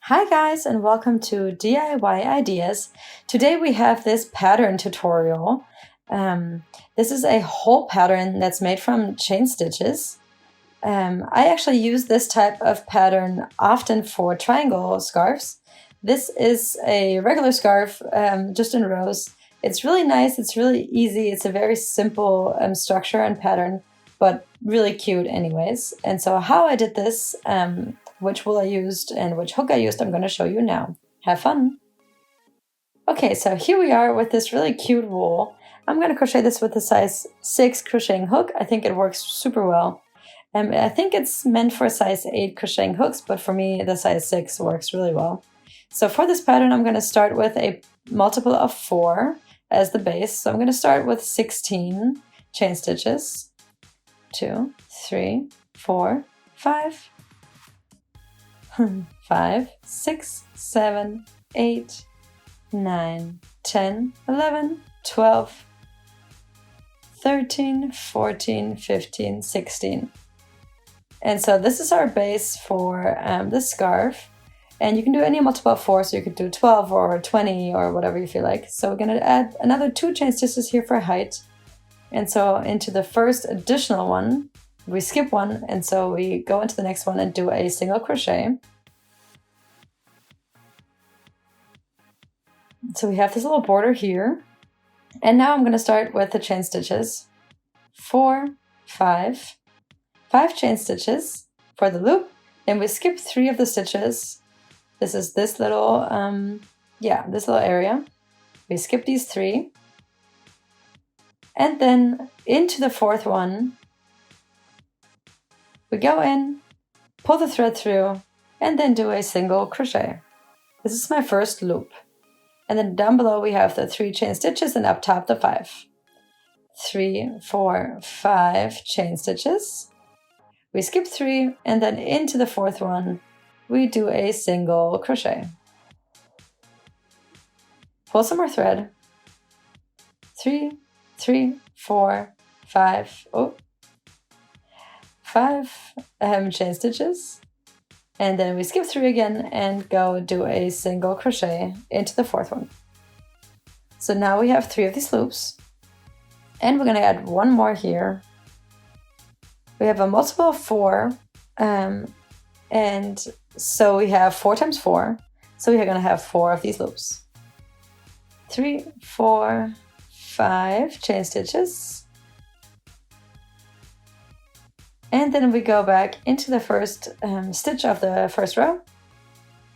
Hi guys, and welcome to DIY Ideas. Today we have this pattern tutorial. This is a whole pattern that's made from chain stitches. I actually use this type of pattern often for triangle scarves. This is a regular scarf, just in rows. It's really nice, it's really easy, it's a very simple structure and pattern, but really cute anyways. And so how I did this, which wool I used and which hook I used, I'm going to show you now. Have fun! Okay, so here we are with this really cute wool. I'm going to crochet this with a size 6 crocheting hook. I think it works super well. I think it's meant for size 8 crocheting hooks, but for me the size 6 works really well. So for this pattern I'm going to start with a multiple of 4 as the base. So I'm going to start with 16 chain stitches. 2, 3, 4, 5. 5, 6, 7, 8, 9, 10, 11, 12, 13, 14, 15, 16. And so this is our base for the scarf. And you can do any multiple of 4, so you could do 12 or 20 or whatever you feel like. So we're going to add another 2 chain stitches here for height. And so into the first additional one, we skip one, and so we go into the next one and do a single crochet. So we have this little border here. And now I'm going to start with the chain stitches. 4, 5, 5 chain stitches for the loop. And we skip 3 of the stitches. This is this little, this little area. We skip these 3. And then into the 4th one, we go in, pull the thread through, and then do a single crochet. This is my first loop. And then down below we have the 3 chain stitches and up top the 5. 3, 4, 5 chain stitches. We skip 3 and then into the 4th one we do a single crochet. Pull some more thread. 3, 3, 4, 5, 5 chain stitches. And then we skip 3 again and go do a single crochet into the 4th one. So now we have 3 of these loops. And we're going to add one more here. We have a multiple of 4. And so we have 4 times 4. So we are going to have 4 of these loops. 3, 4, 5 chain stitches. And then we go back into the first stitch of the first row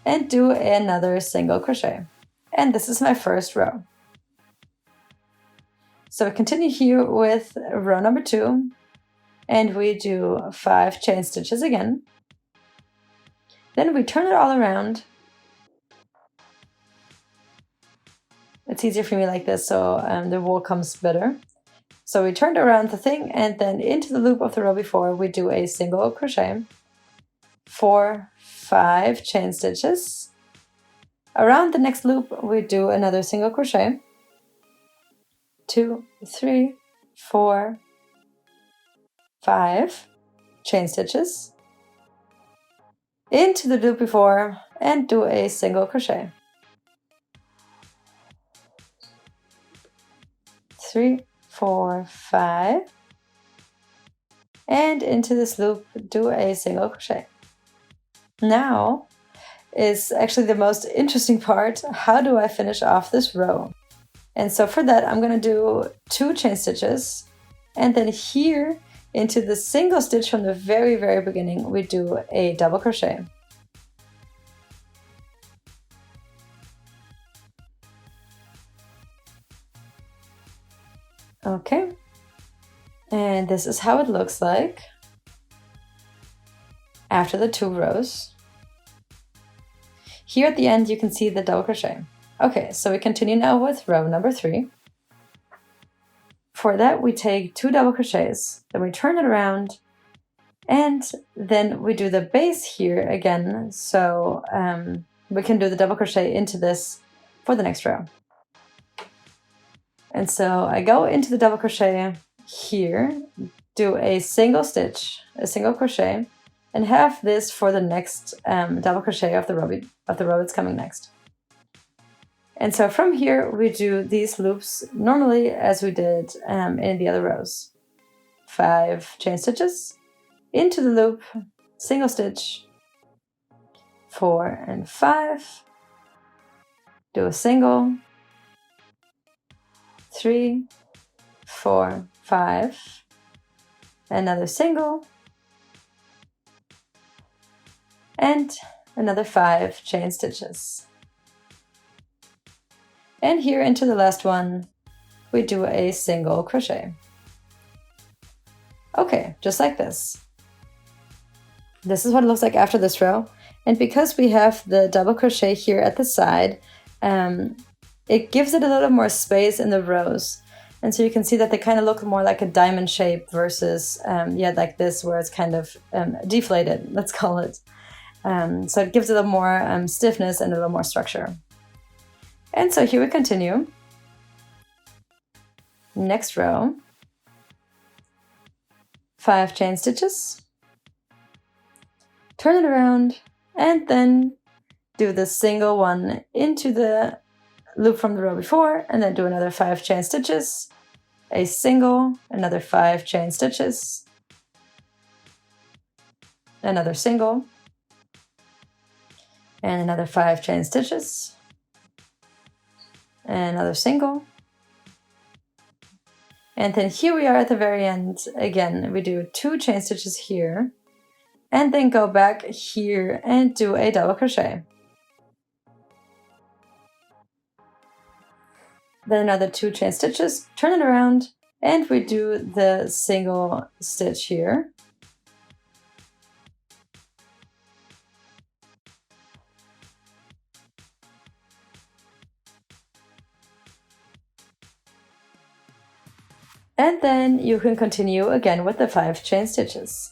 and do another single crochet. And this is my first row. So we continue here with row number 2 and we do 5 chain stitches again. Then we turn it all around. It's easier for me like this, so the wool comes better. So we turned around the thing and then into the loop of the row before we do a single crochet. 4, 5 chain stitches. Around the next loop we do another single crochet. 2, 3, 4, 5 chain stitches. Into the loop before and do a single crochet. 3, 4, 5, and into this loop do a single crochet. Now is actually the most interesting part. How do I finish off this row? And so for that I'm going to do 2 chain stitches, and then here into the single stitch from the very beginning we do a double crochet. Okay, and this is how it looks like after the 2 rows. Here at the end you can see the double crochet. Okay, so we continue now with row number 3. For that we take 2 double crochets, then we turn it around, and then we do the base here again, so we can do the double crochet into this for the next row. And so I go into the double crochet here, do a single stitch, a single crochet, and have this for the next double crochet of the row that's coming next. And so from here we do these loops normally as we did in the other rows. 5 chain stitches into the loop, single stitch, 4 and 5, do a single, 3, 4, 5, another single, and another 5 chain stitches. And here into the last one, we do a single crochet. Okay, just like this. This is what it looks like after this row. And because we have the double crochet here at the side, it gives it a little more space in the rows. And so you can see that they kind of look more like a diamond shape versus, like this, where it's kind of deflated, let's call it. So it gives it a little more stiffness and a little more structure. And so here we continue. Next row, 5 chain stitches, turn it around, and then do the single one into the loop from the row before, and then do another 5 chain stitches, a single, another 5 chain stitches, another single, and another 5 chain stitches, and another single. And then here we are at the very end. Again, we do 2 chain stitches here, and then go back here and do a double crochet. Then another 2 chain stitches, turn it around, and we do the single stitch here. And then you can continue again with the 5 chain stitches.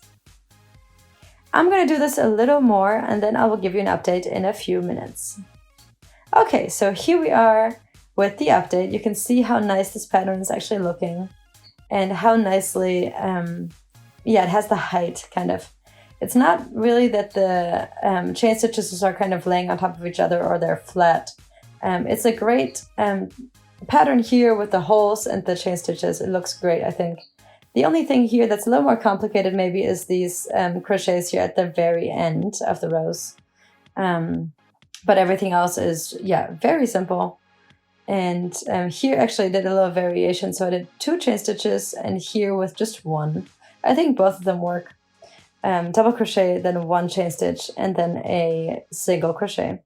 I'm going to do this a little more, and then I will give you an update in a few minutes. Okay, so here we are with the update. You can see how nice this pattern is actually looking, and how nicely, it has the height kind of. It's not really that the chain stitches are kind of laying on top of each other or they're flat. It's a great pattern here with the holes and the chain stitches. It looks great, I think. The only thing here that's a little more complicated maybe is these crochets here at the very end of the rows. But everything else is, very simple. And here actually I did a little variation. So I did 2 chain stitches and here with just 1. I think both of them work. Double crochet, then 1 chain stitch, and then a single crochet.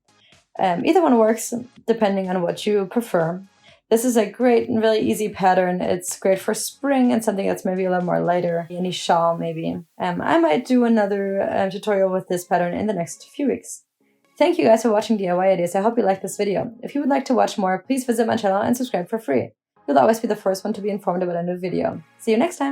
Either one works depending on what you prefer. This is a great and really easy pattern. It's great for spring and something that's maybe a little more lighter, any shawl maybe. I might do another tutorial with this pattern in the next few weeks. Thank you guys for watching DIY Ideas. I hope you liked this video. If you would like to watch more, please visit my channel and subscribe for free. You'll always be the first one to be informed about a new video. See you next time!